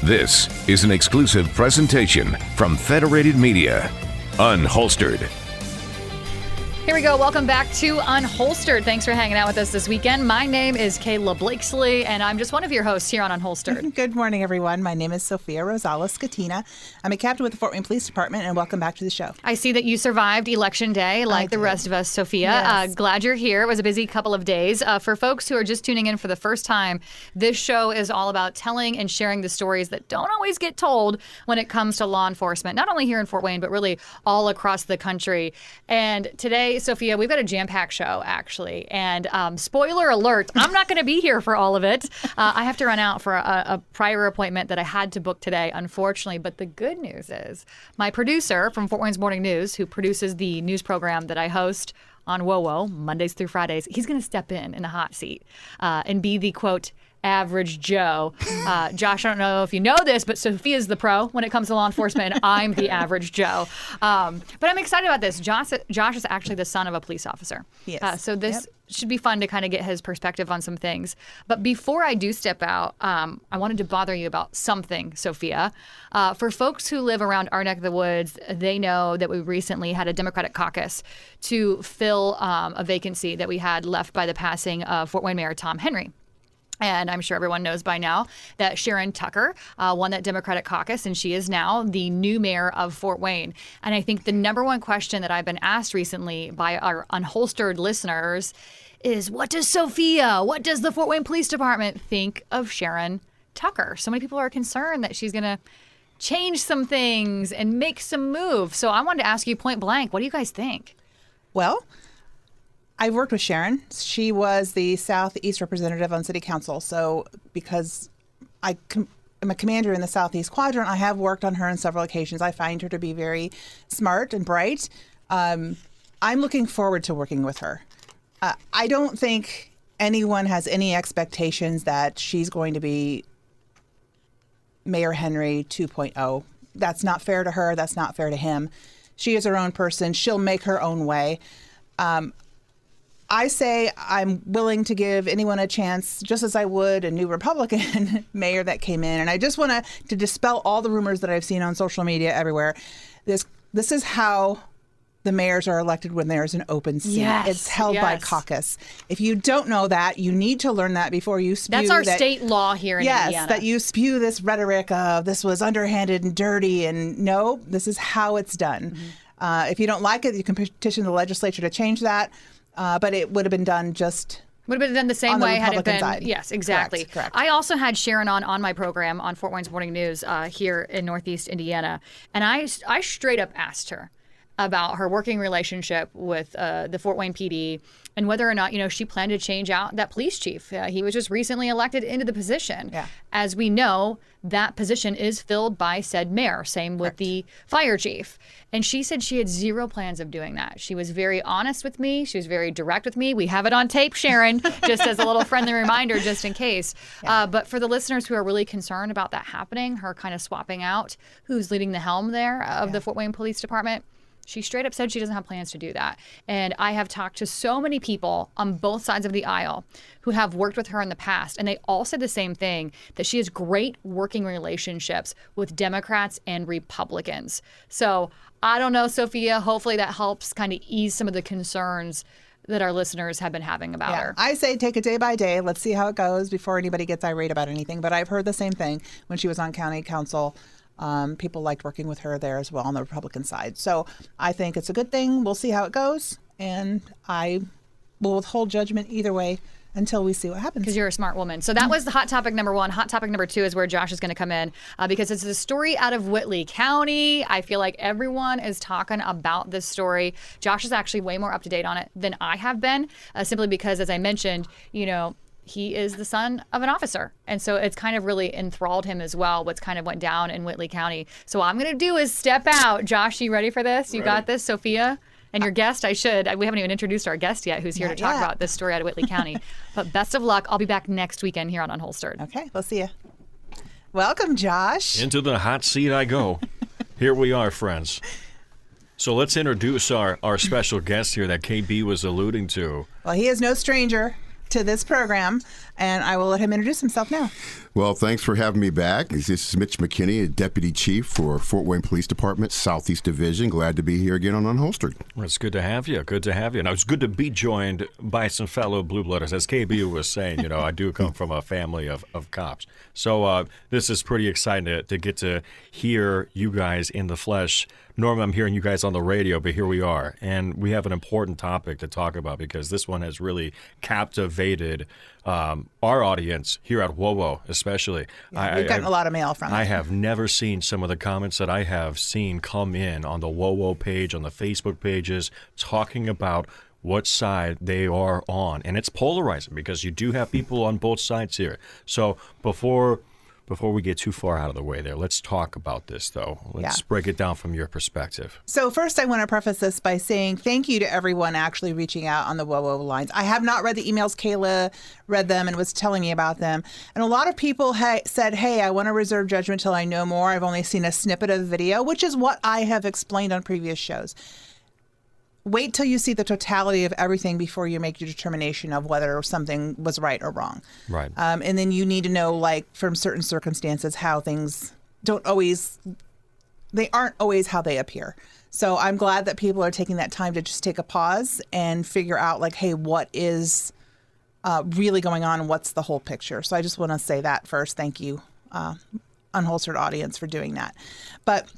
This is an exclusive presentation from Federated Media. Unholstered. Here we go. Welcome back to Unholstered. Thanks for hanging out with us this weekend. My name is Kayla Blakesley, and I'm just one of your hosts here on Unholstered. Good morning, everyone. My name is Sophia Rosales-Scatina. I'm a captain with the Fort Wayne Police Department, and welcome back to the show. I see that you survived Election Day like the rest of us, Sophia. Yes. Glad you're here. It was a busy couple of days. For folks who are just tuning in for the first time, this show is all about telling and sharing the stories that don't always get told when it comes to law enforcement, not only here in Fort Wayne, but really all across the country. And today, Sophia, we've got a jam-packed show, actually. And spoiler alert, I'm not going to be here for all of it. I have to run out for a prior appointment that I had to book today, unfortunately. But the good news is my producer from Fort Wayne's Morning News, who produces the news program that I host on WOWO, Mondays through Fridays, he's going to step in the hot seat and be the, quote, average Joe. Josh, I don't know if you know this, but Sophia's the pro when it comes to law enforcement, and I'm the average Joe. But I'm excited about this. Josh is actually the son of a police officer. Yes. So this should be fun to kind of get his perspective on some things. But before I do step out, I wanted to bother you about something, Sophia. For folks who live around our neck of the woods, they know that we recently had a Democratic caucus to fill a vacancy that we had left by the passing of Fort Wayne Mayor Tom Henry. And I'm sure everyone knows by now that Sharon Tucker won that Democratic caucus, and she is now the new mayor of Fort Wayne. And I think the number one question that I've been asked recently by our Unholstered listeners is, what does the Fort Wayne Police Department think of Sharon Tucker? So many people are concerned that she's going to change some things and make some moves. So I wanted to ask you point blank, what do you guys think? Well, I've worked with Sharon. She was the Southeast representative on City Council. So because I'm a commander in the Southeast Quadrant, I have worked on her on several occasions. I find her to be very smart and bright. I'm looking forward to working with her. I don't think anyone has any expectations that she's going to be Mayor Henry 2.0. That's not fair to her. That's not fair to him. She is her own person. She'll make her own way. I say I'm willing to give anyone a chance, just as I would a new Republican mayor that came in. And I just want to dispel all the rumors that I've seen on social media everywhere. This is how the mayors are elected when there's an open seat. Yes, it's held by caucus. If you don't know that, you need to learn that before you spew. That's our state law here in Indiana. Yes, that you spew this rhetoric of this was underhanded and dirty. And no, this is how it's done. Mm-hmm. If you don't like it, you can petition the legislature to change that. But it would have been done the same way had it been. Side. Yes, exactly. Correct. I also had Sharon on my program on Fort Wayne's Morning News here in Northeast Indiana, and I straight up asked her about her working relationship with the Fort Wayne PD and whether or not, she planned to change out that police chief. He was just recently elected into the position. Yeah. As we know, that position is filled by said mayor. Same with the fire chief. And she said she had zero plans of doing that. She was very honest with me. She was very direct with me. We have it on tape, Sharon, just as a little friendly reminder, just in case. Yeah. But for the listeners who are really concerned about that happening, her kind of swapping out who's leading the helm there of the Fort Wayne Police Department, she straight up said she doesn't have plans to do that. And I have talked to so many people on both sides of the aisle who have worked with her in the past, and they all said the same thing, that she has great working relationships with Democrats and Republicans. So I don't know, Sophia, hopefully that helps kind of ease some of the concerns that our listeners have been having about her. I say take it day by day. Let's see how it goes before anybody gets irate about anything. But I've heard the same thing when she was on county council. People liked working with her there as well on the Republican side. So I think it's a good thing. We'll see how it goes. And I will withhold judgment either way until we see what happens. Because you're a smart woman. So that was the hot topic number one. Hot topic number two is where Josh is going to come in because it's a story out of Whitley County. I feel like everyone is talking about this story. Josh is actually way more up to date on it than I have been, simply because, as I mentioned, he is the son of an officer. And so it's kind of really enthralled him as well, what's kind of went down in Whitley County. So what I'm going to do is step out. Josh, you ready for this? You got this, Sophia? And your guest, we haven't even introduced our guest yet, who's here to talk about this story out of Whitley County. But best of luck. I'll be back next weekend here on Unholstered. Okay, we'll see you. Welcome, Josh. Into the hot seat I go. Here we are, friends. So let's introduce our special guest here that KB was alluding to. Well, he is no stranger to this program, and I will let him introduce himself now. Well, thanks for having me back. This is Mitch McKinney, a Deputy Chief for Fort Wayne Police Department, Southeast Division. Glad to be here again on Unholstered. Well, it's good to have you. Good to have you. Now, it's good to be joined by some fellow blue blooders. As KBU was saying, I do come from a family of cops. So this is pretty exciting to get to hear you guys in the flesh. Normally, I'm hearing you guys on the radio, but here we are. And we have an important topic to talk about because this one has really captivated our audience here at WOWO, especially. Yeah, we've gotten a lot of mail from it. I have never seen some of the comments that I have seen come in on the WOWO page, on the Facebook pages, talking about what side they are on. And it's polarizing because you do have people on both sides here. So before we get too far out of the way there, let's talk about this, though. Let's break it down from your perspective. So first, I want to preface this by saying thank you to everyone actually reaching out on the WOWO lines. I have not read the emails. Kayla read them and was telling me about them. And a lot of people said, hey, I want to reserve judgment till I know more. I've only seen a snippet of the video, which is what I have explained on previous shows. Wait till you see the totality of everything before you make your determination of whether something was right or wrong. Right. And then you need to know, like, from certain circumstances, how things aren't always how they appear. So I'm glad that people are taking that time to just take a pause and figure out, like, hey, what is really going on and what's the whole picture. So I just want to say that first. Thank you, Unholstered audience, for doing that. But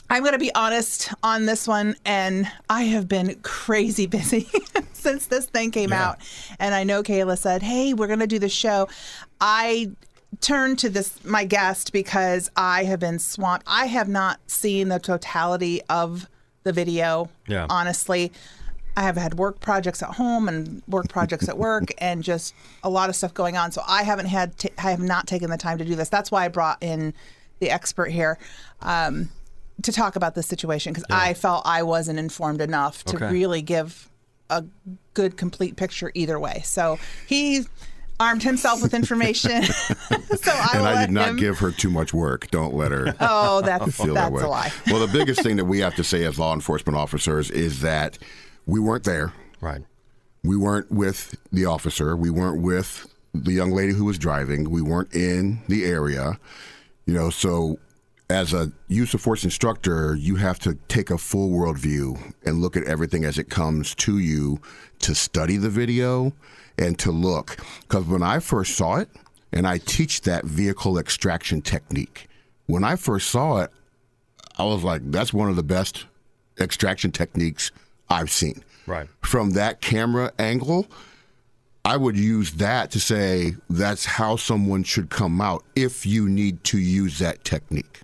I'm going to be honest on this one, and I have been crazy busy since this thing came out. And I know Kayla said, hey, we're going to do the show. I turned to my guest because I have been swamped. I have not seen the totality of the video, honestly. I have had work projects at home and work projects at work and just a lot of stuff going on. So I have not taken the time to do this. That's why I brought in the expert here. To talk about this situation, because I felt I wasn't informed enough to really give a good, complete picture either way. So he armed himself with information. I did not give her too much work. Don't let her feel that way. A lie. Well, the biggest thing that we have to say as law enforcement officers is that we weren't there. Right. We weren't with the officer. We weren't with the young lady who was driving. We weren't in the area. So as a use of force instructor, you have to take a full world view and look at everything as it comes to you, to study the video and to look. Because when I first saw it, and I teach that vehicle extraction technique, when I first saw it, I was like, that's one of the best extraction techniques I've seen. Right. From that camera angle, I would use that to say that's how someone should come out if you need to use that technique.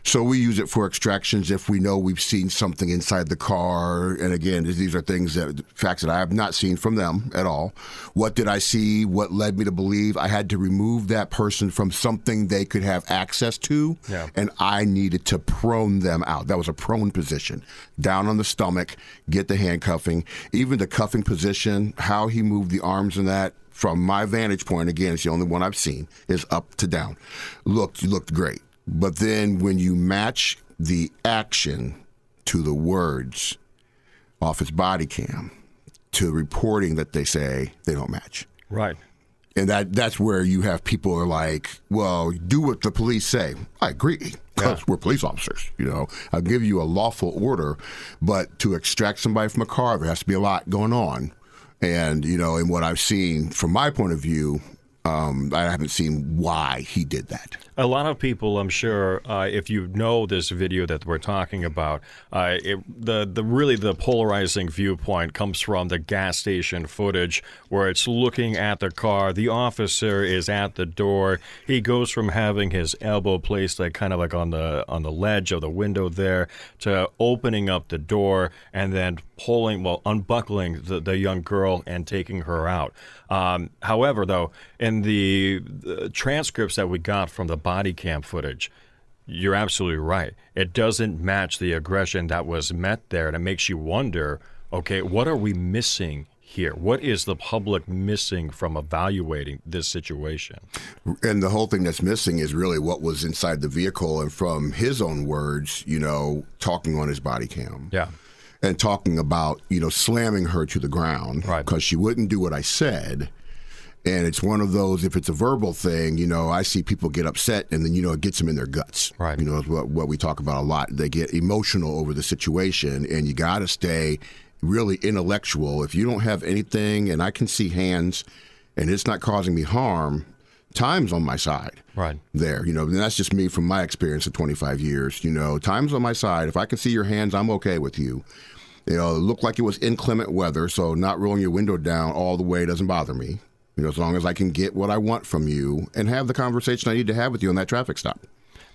So we use it for extractions if we know we've seen something inside the car. And again, these are facts that I have not seen from them at all. What did I see? What led me to believe I had to remove that person from something they could have access to? Yeah. And I needed to prone them out. That was a prone position. Down on the stomach, get the handcuffing, even the cuffing position, how he moved the arms and that. From my vantage point, again, it's the only one I've seen, is up to down. Looked great. But then when you match the action to the words off his body cam to reporting that they say they don't match. Right. And that's where you have people are like, well, do what the police say. I agree, because we're police officers. I'll give you a lawful order, but to extract somebody from a car, there has to be a lot going on. And, in what I've seen from my point of view, I haven't seen why he did that. A lot of people, I'm sure, if you know this video that we're talking about, the polarizing viewpoint comes from the gas station footage where it's looking at the car. The officer is at the door. He goes from having his elbow placed kind of like on the ledge of the window there to opening up the door and then unbuckling the young girl and taking her out. However, though, in the transcripts that we got from the body cam footage, you're absolutely right. It doesn't match the aggression that was met there, and it makes you wonder, okay, what are we missing here? What is the public missing from evaluating this situation? And the whole thing that's missing is really what was inside the vehicle, and from his own words, talking on his body cam. Yeah. And talking about, slamming her to the ground because she wouldn't do what I said. And it's one of those, if it's a verbal thing, I see people get upset and then, it gets them in their guts. Right. Is what we talk about a lot. They get emotional over the situation, and you got to stay really intellectual. If you don't have anything and I can see hands and it's not causing me harm, time's on my side. Right. There, and that's just me from my experience of 25 years. Time's on my side. If I can see your hands, I'm okay with you. It looked like it was inclement weather, so not rolling your window down all the way doesn't bother me. As long as I can get what I want from you and have the conversation I need to have with you on that traffic stop.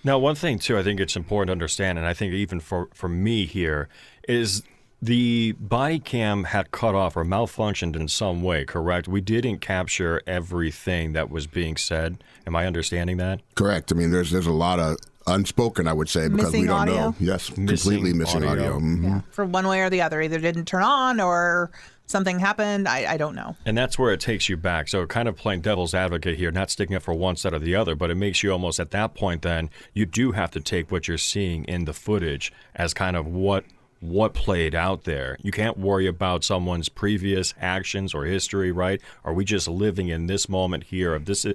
Now, one thing, too, I think it's important to understand, and I think even for me here, is the body cam had cut off or malfunctioned in some way, correct? We didn't capture everything that was being said. Am I understanding that? Correct. I mean, there's a lot of unspoken, I would say, because missing we don't audio? know. Yes, completely missing audio. Mm-hmm. Yeah, for one way or the other. Either didn't turn on or something happened. I don't know. And that's where it takes you back. So kind of playing devil's advocate here, not sticking up for one side or the other, but it makes you almost at that point then, you do have to take what you're seeing in the footage as kind of what played out there. You can't worry about someone's previous actions or history, right? Are we just living in this moment here of this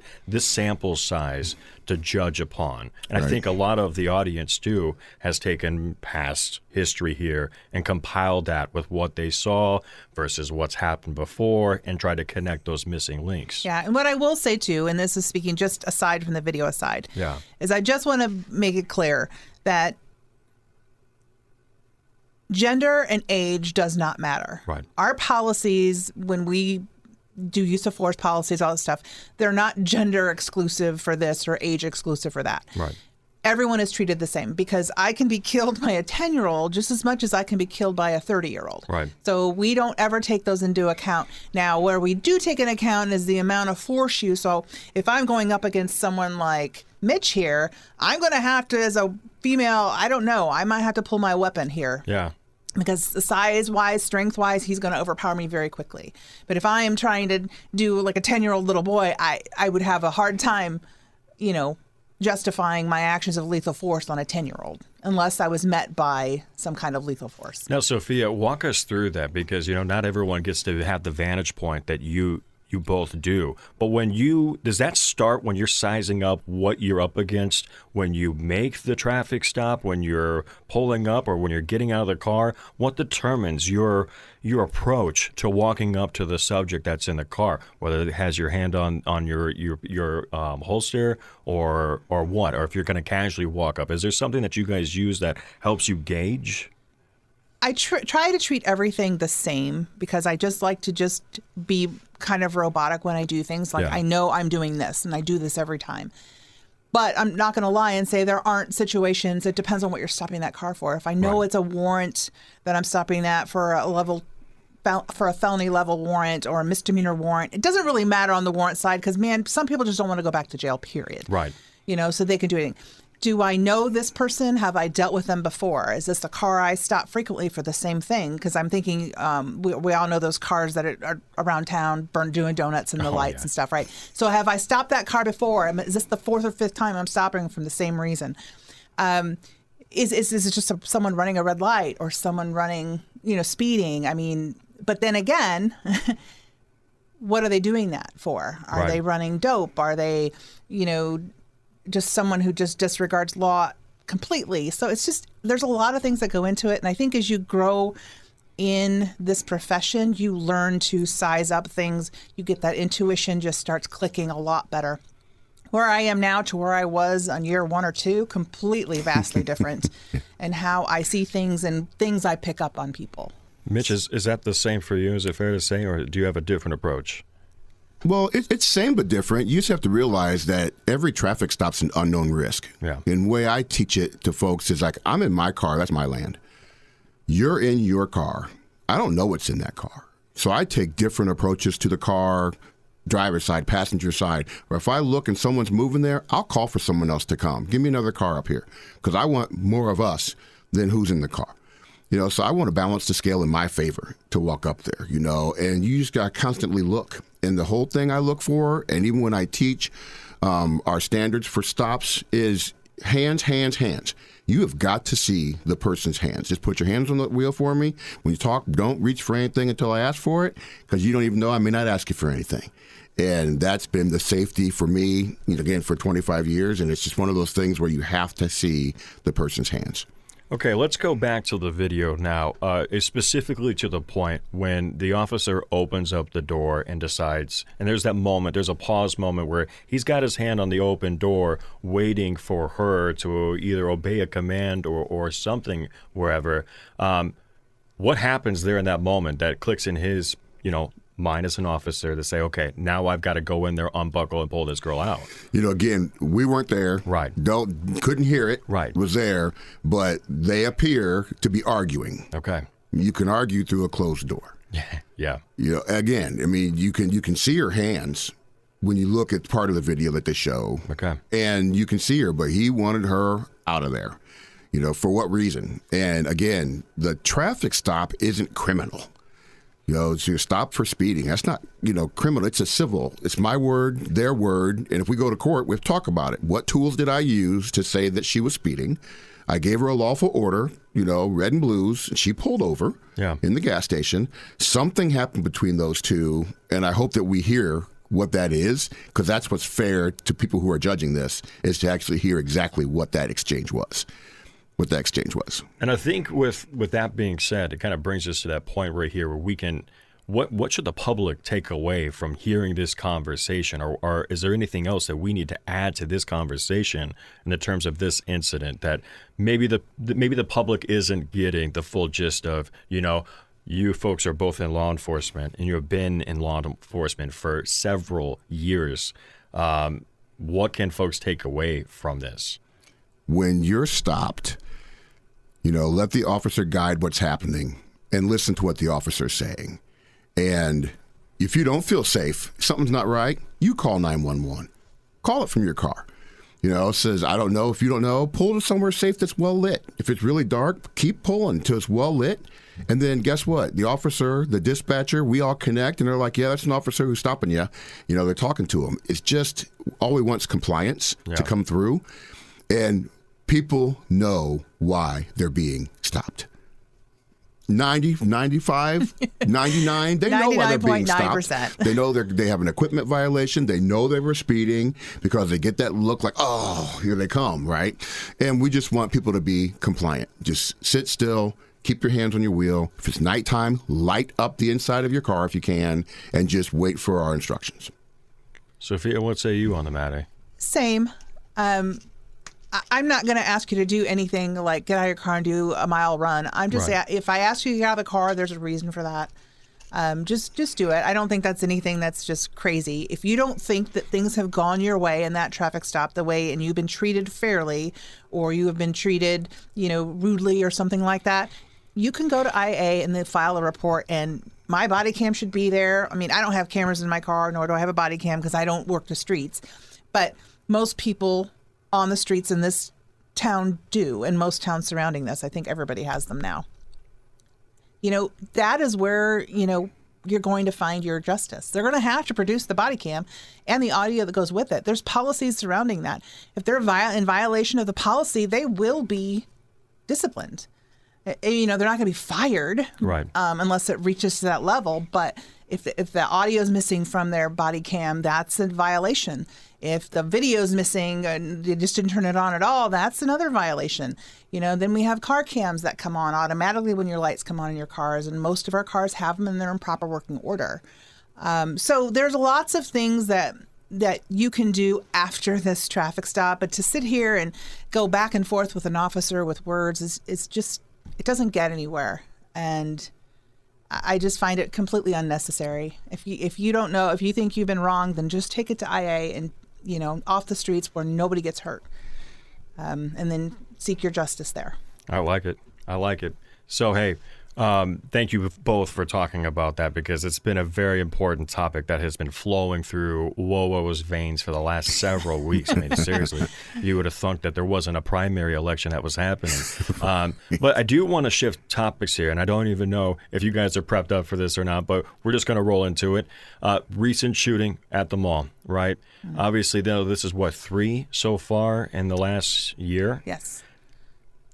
sample size to judge upon? And right. I think a lot of the audience too has taken past history here and compiled that with what they saw versus what's happened before and try to connect those missing links. Yeah, and what I will say too, and this is speaking just aside from the video aside, is I just want to make it clear that gender and age does not matter. Right. Our policies, when we do use of force policies, all this stuff, they're not gender exclusive for this or age exclusive for that. Right. Everyone is treated the same because I can be killed by a 10-year-old just as much as I can be killed by a 30-year-old. Right. So we don't ever take those into account. Now, where we do take into account is the amount of force used. So if I'm going up against someone like Mitch here, I'm going to have to, as a female, I don't know, I might have to pull my weapon here. Yeah. Because size-wise, strength-wise, he's going to overpower me very quickly. But if I am trying to do like a 10-year-old little boy, I would have a hard time, justifying my actions of lethal force on a 10-year-old unless I was met by some kind of lethal force. Now, Sophia, walk us through that because, not everyone gets to have the vantage point that you both do. But does that start when you're sizing up what you're up against, when you make the traffic stop, when you're pulling up or when you're getting out of the car? What determines your approach to walking up to the subject that's in the car, whether it has your hand on your holster or what, or if you're going to casually walk up? Is there something that you guys use that helps you gauge? I try to treat everything the same because I just like to just be kind of robotic when I do things. Like, I know I'm doing this and I do this every time. But I'm not going to lie and say there aren't situations. It depends on what you're stopping that car for. If I know it's a warrant that I'm stopping that for a felony level warrant or a misdemeanor warrant, it doesn't really matter on the warrant side because, man, some people just don't want to go back to jail, period. Right. So they can do anything. Do I know this person? Have I dealt with them before? Is this the car I stop frequently for the same thing? Because I'm thinking we all know those cars that are around town doing donuts and the lights and stuff, right? So have I stopped that car before? Is this the fourth or fifth time I'm stopping from the same reason? Is it just someone running a red light or someone running, speeding? I mean, but then again, what are they doing that for? Are they running dope? Are they, just someone who just disregards law completely? So it's just, there's a lot of things that go into it. And I think as you grow in this profession, you learn to size up things. You get that intuition just starts clicking a lot better. Where I am now to where I was on year 1 or 2, completely vastly different. And how I see things and things I pick up on people. Mitch, is that the same for you? Is it fair to say, or do you have a different approach? Well, it's same but different. You just have to realize that every traffic stop's an unknown risk. Yeah. And the way I teach it to folks is like, I'm in my car. That's my land. You're in your car. I don't know what's in that car. So I take different approaches to the car, driver's side, passenger side. Or if I look and someone's moving there, I'll call for someone else to come. Give me another car up here because I want more of us than who's in the car. So I want to balance the scale in my favor to walk up there, and you just got to constantly look. And the whole thing I look for, and even when I teach our standards for stops, is hands. You have got to see the person's hands. Just put your hands on the wheel for me. When you talk, don't reach for anything until I ask for it, because you don't even know I may not ask you for anything. And that's been the safety for me, again, for 25 years. And it's just one of those things where you have to see the person's hands. Okay, let's go back to the video now, specifically to the point when the officer opens up the door and decides, and there's that moment, there's a pause moment where he's got his hand on the open door waiting for her to either obey a command or something wherever. What happens there in that moment that clicks in his, mind as an officer to say, okay, now I've got to go in there, unbuckle, and pull this girl out? Again, we weren't there. Right. Couldn't hear it. Right. Was there, but they appear to be arguing. Okay. You can argue through a closed door. Yeah. Again, you can see her hands when you look at part of the video that they show. Okay. And you can see her, but he wanted her out of there. For what reason? And again, the traffic stop isn't criminal. So you stop for speeding. That's not, criminal. It's a civil. It's my word, their word. And if we go to court, we'll talk about it. What tools did I use to say that she was speeding? I gave her a lawful order, red and blues, and she pulled over in the gas station. Something happened between those two, and I hope that we hear what that is, because that's what's fair to people who are judging this, is to actually hear exactly what that exchange was. And I think with that being said, it kind of brings us to that point right here where we can, what should the public take away from hearing this conversation, or is there anything else that we need to add to this conversation in the terms of this incident that maybe the public isn't getting the full gist of? You folks are both in law enforcement, and you have been in law enforcement for several years. What can folks take away from this? When you're stopped, let the officer guide what's happening and listen to what the officer's saying. And if you don't feel safe, something's not right, you call 911. Call it from your car. It says, I don't know. If you don't know, pull to somewhere safe that's well lit. If it's really dark, keep pulling until it's well lit. And then guess what? The officer, the dispatcher, we all connect, and they're like, yeah, that's an officer who's stopping you. They're talking to him. It's just all we want is compliance to come through. And people know why they're being stopped. 90, 95, 99, they know why they're being stopped. They know they have an equipment violation. They know they were speeding because they get that look like, oh, here they come, right? And we just want people to be compliant. Just sit still, keep your hands on your wheel. If it's nighttime, light up the inside of your car if you can, and just wait for our instructions. Sophia, what say you on the matter? Same. I'm not going to ask you to do anything like get out of your car and do a mile run. I'm just if I ask you to get out of the car, there's a reason for that. Just do it. I don't think that's anything that's just crazy. If you don't think that things have gone your way in that traffic stop the way, and you've been treated fairly, or you have been treated, rudely or something like that, you can go to IA and then file a report. And my body cam should be there. I don't have cameras in my car, nor do I have a body cam because I don't work the streets. But most people on the streets in this town do, and most towns surrounding this. I think everybody has them now. That is where, you're going to find your justice. They're going to have to produce the body cam and the audio that goes with it. There's policies surrounding that. If they're in violation of the policy, they will be disciplined. They're not going to be fired, right? Unless it reaches to that level. But if the audio is missing from their body cam, that's a violation. If the video is missing and they just didn't turn it on at all, that's another violation. Then we have car cams that come on automatically when your lights come on in your cars, and most of our cars have them and they're in proper working order. So there's lots of things that you can do after this traffic stop, but to sit here and go back and forth with an officer with words is just, it doesn't get anywhere. And I just find it completely unnecessary. If you don't know, if you think you've been wrong, then just take it to IA and off the streets where nobody gets hurt, and then seek your justice there. I like it. So, hey, thank you both for talking about that, because it's been a very important topic that has been flowing through WOWO's veins for the last several weeks. Seriously, you would have thought that there wasn't a primary election that was happening. But I do want to shift topics here, and I don't even know if you guys are prepped up for this or not, but we're just going to roll into it. Recent shooting at the mall, right? Mm-hmm. Obviously, though, this is 3 so far in the last year? Yes.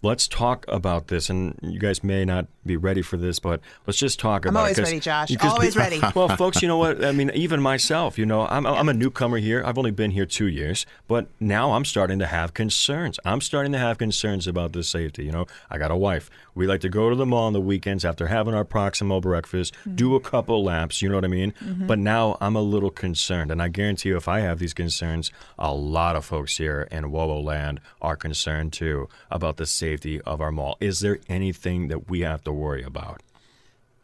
let's talk about this. And you guys may not be ready for this, but let's just talk about it. I'm always ready, Josh. Always ready. Well, folks, you know what? I mean, even myself, I'm a newcomer here. I've only been here 2 years, but now I'm starting to have concerns. I'm starting to have concerns about the safety. I got a wife. We like to go to the mall on the weekends after having our Proximo breakfast, do a couple laps, you know what I mean? But now I'm a little concerned, and I guarantee you if I have these concerns, a lot of folks here in WOWO land are concerned too about the safety of our mall. Is there anything that we have to worry about?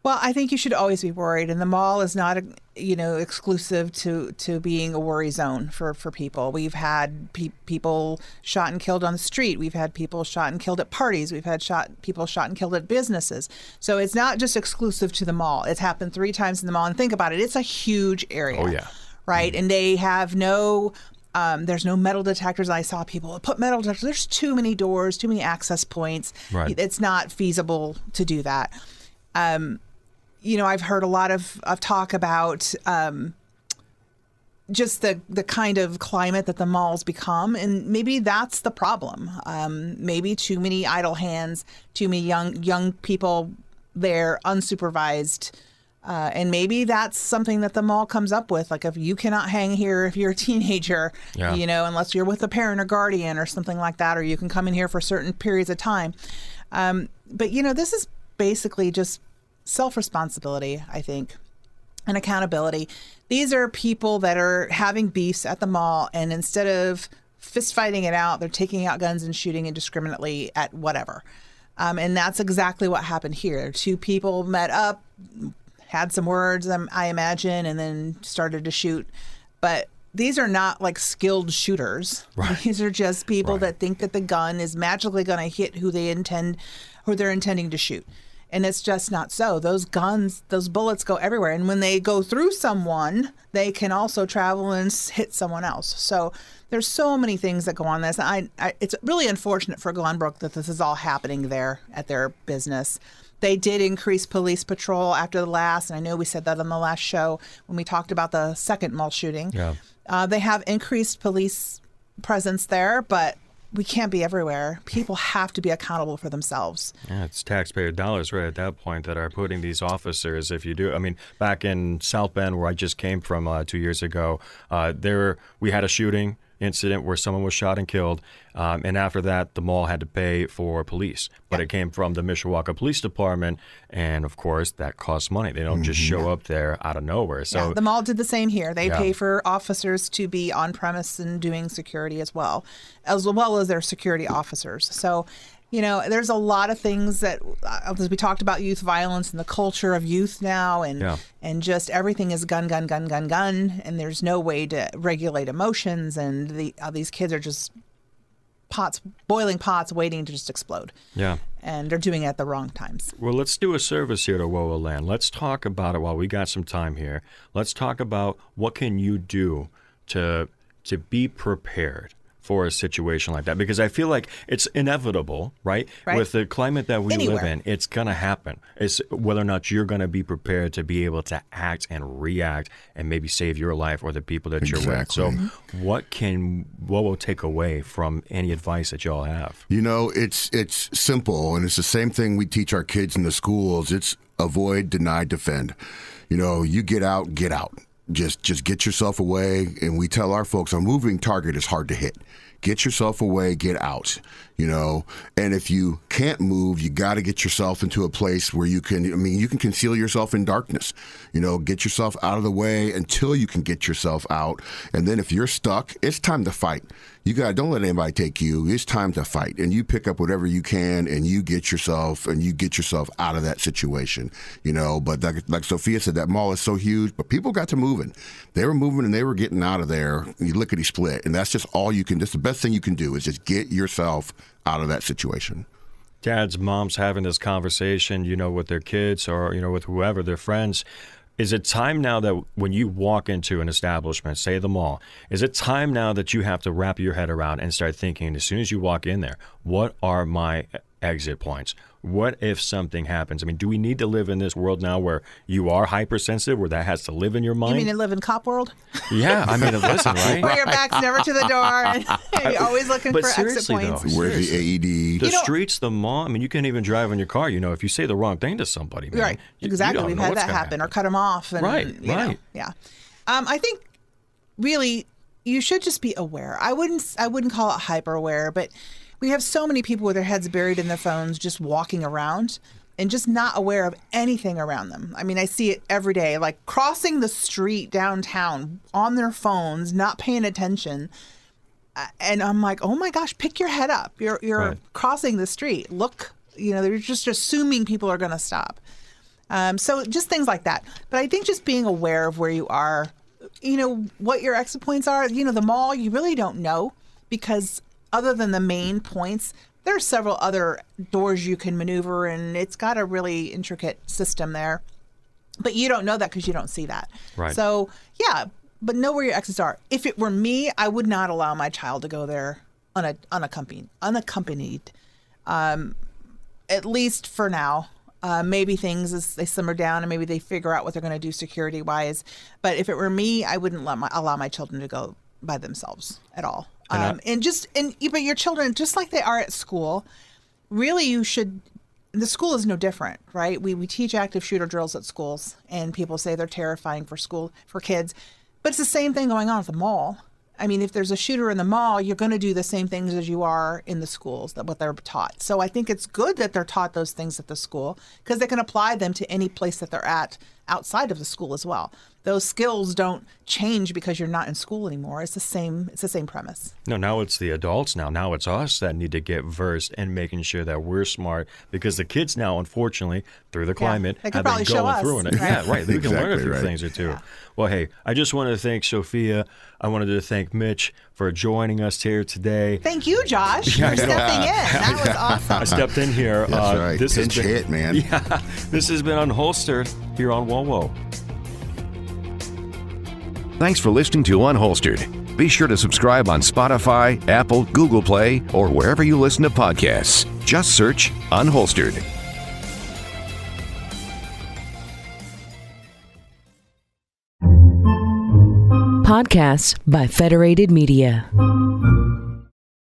Well, I think you should always be worried, and the mall is not, exclusive to being a worry zone for people. We've had people shot and killed on the street. We've had people shot and killed at parties. We've had people shot and killed at businesses. So it's not just exclusive to the mall. It's happened 3 times in the mall, and think about it. It's a huge area. Oh yeah. Right, and they have no. There's no metal detectors. I saw people put metal detectors. There's too many doors, too many access points. Right. It's not feasible to do that. I've heard a lot of talk about just the kind of climate that the malls become, and maybe that's the problem. Maybe too many idle hands, too many young people there, unsupervised. And maybe that's something that the mall comes up with. Like, if you cannot hang here if you're a teenager, unless you're with a parent or guardian or something like that, or you can come in here for certain periods of time. But this is basically just self-responsibility, I think, and accountability. These are people that are having beefs at the mall, and instead of fist fighting it out, they're taking out guns and shooting indiscriminately at whatever. And that's exactly what happened here. 2 people met up, had some words, I imagine, and then started to shoot. But these are not like skilled shooters. Right. These are just people Right. that think that the gun is magically going to hit who they're intending to shoot. And it's just not so. Those bullets go everywhere. And when they go through someone, they can also travel and hit someone else. So there's so many things that go on this. It's really unfortunate for Glenbrook that this is all happening there at their business. They did increase police patrol after the last, and I know we said that on the last show when we talked about the second mall shooting. Yeah. They have increased police presence there, but we can't be everywhere. People have to be accountable for themselves. Yeah, it's taxpayer dollars right at that point that are putting these officers, if you do. I mean, back in South Bend, where I just came from 2 years ago, we had a shooting incident where someone was shot and killed. And after that, the mall had to pay for police. But it came from the Mishawaka Police Department. And, of course, that costs money. They don't just show up there out of nowhere. So the mall did the same here. They pay for officers to be on premise and doing security as well as their security officers. So, there's a lot of things that, as we talked about youth violence and the culture of youth now, and just everything is gun, gun, gun, gun, gun, and there's no way to regulate emotions, and these kids are just boiling pots waiting to just explode. Yeah. And they're doing it at the wrong times. Well, let's do a service here to WOWO Land. Let's talk about it while we got some time here. Let's talk about what can you do to be prepared for a situation like that, because I feel like it's inevitable, right? With the climate that we live in, it's going to happen. It's whether or not you're going to be prepared to be able to act and react and maybe save your life or the people that you're with. So what can WOWO take away from any advice that y'all have? It's simple, and it's the same thing we teach our kids in the schools. It's avoid, deny, defend. You get out. Just get yourself away, and we tell our folks a moving target is hard to hit. Get yourself away, get out, and if you can't move, you got to get yourself into a place where you can conceal yourself in darkness, get yourself out of the way until you can get yourself out. And then if you're stuck, it's time to fight. Don't let anybody take you. It's time to fight, and you pick up whatever you can, and you get yourself out of that situation, But like Sophia said, that mall is so huge, but people got to moving. They were moving and they were getting out of there. You lickety split, and that's just all you can. That's the best thing you can do is just get yourself out of that situation. Dads, moms having this conversation, with their kids or with whoever, their friends. Is it time now that when you walk into an establishment, say the mall, is it time now that you have to wrap your head around and start thinking as soon as you walk in there, what are my exit points. What if something happens? I mean, do we need to live in this world now where you are hypersensitive, where that has to live in your mind? You mean to live in cop world? Yeah, I mean, listen, right? Where your back's never to the door, and you're always looking But for exit seriously, points. though, Where's the AED? The streets, the mall. I mean, you can't even drive in your car. If you say the wrong thing to somebody, man, Right, exactly. You We've don't know had what's that gonna happen, or cut them off. And, Right, you know, right. yeah. I think really you should just be aware. I wouldn't call it hyper aware, but we have so many people with their heads buried in their phones, just walking around and just not aware of anything around them. I mean, I see it every day, like crossing the street downtown on their phones, not paying attention. And I'm like, oh my gosh, pick your head up. You're Right. crossing the street. Look, they're just assuming people are going to stop. So just things like that. But I think just being aware of where you are, what your exit points are. The mall, you really don't know, because other than the main points, there are several other doors you can maneuver, and it's got a really intricate system there. But you don't know that because you don't see that. Right. So, yeah, but know where your exits are. If it were me, I would not allow my child to go there unaccompanied. At least for now. Maybe things as they simmer down and maybe they figure out what they're going to do security wise. But if it were me, I wouldn't allow my children to go by themselves at all. But your children, just like they are at school, really the school is no different, right? We teach active shooter drills at schools, and people say they're terrifying for kids, but it's the same thing going on at the mall. I mean, if there's a shooter in the mall, you're going to do the same things as you are in the schools, what they're taught. So I think it's good that they're taught those things at the school, because they can apply them to any place that they're at outside of the school as well. Those skills don't change because you're not in school anymore. It's the same premise. No, now it's the adults now. Now it's us that need to get versed in making sure that we're smart, because the kids now, unfortunately, through the climate, they could have probably been show going us, through it. right? Yeah, right. They can learn a Exactly few right. things or two. Yeah. Well, hey, I just wanted to thank Sophia. I wanted to thank Mitch for joining us here today. Thank you, Josh, Yeah, for stepping in. That was awesome. I stepped in here. That's right. This has Pinch been, hit, man. Yeah, this has been Unholstered here on WOWO. Thanks for listening to Unholstered. Be sure to subscribe on Spotify, Apple, Google Play, or wherever you listen to podcasts. Just search Unholstered. Podcasts by Federated Media.